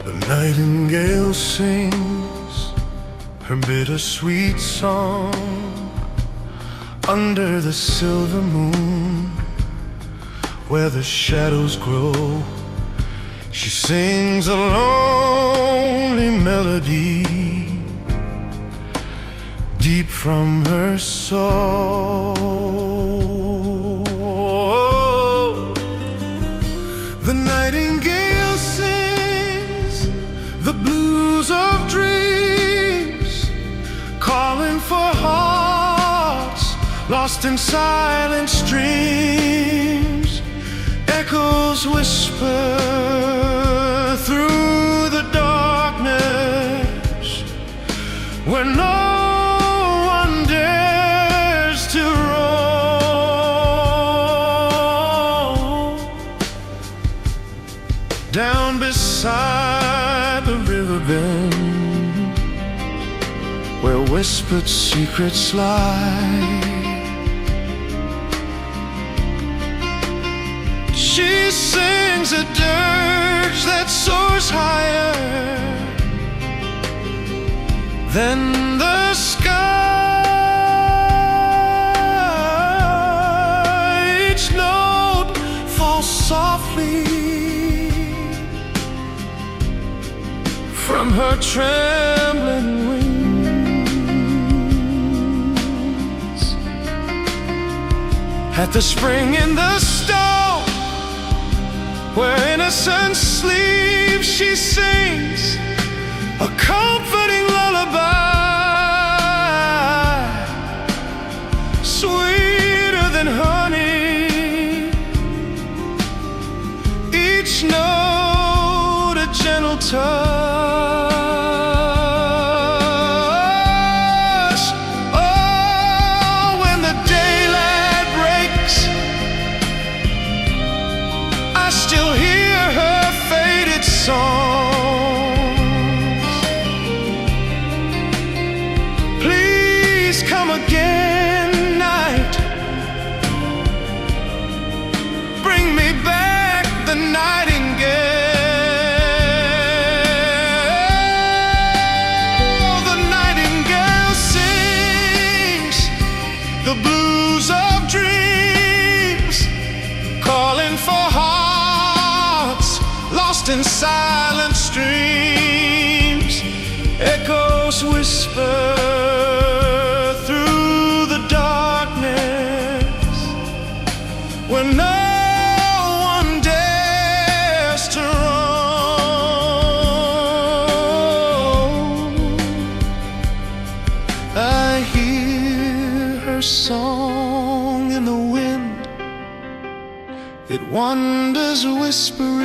The nightingale sings her bittersweet song under the silver moon, where the shadows grow. She sings a lonely melody deep from her soul. The nightingale sings the blues of dreams, calling for hearts lost in silent streams. Echoes whisper through the darkness where no one dares to roam. Down beside the river bend, where whispered secrets lie, she sings a dirge that soars higher than the sky. Each note falls softly from her trembling wings. At the spring in the stone, where innocence sleeps, she sings a comforting lullaby, sweeter than honey. Each note a gentle touch. Oh, when the daylight breaks, I still hear her faded songs. Please come again, night. Bring me back the nightingale. The nightingale sings the blues of dreams, calling for hearts lost in silent streams. Echoes whisper through the darkness where no one dares to roam. I hear her song in the wind. It wanders whispering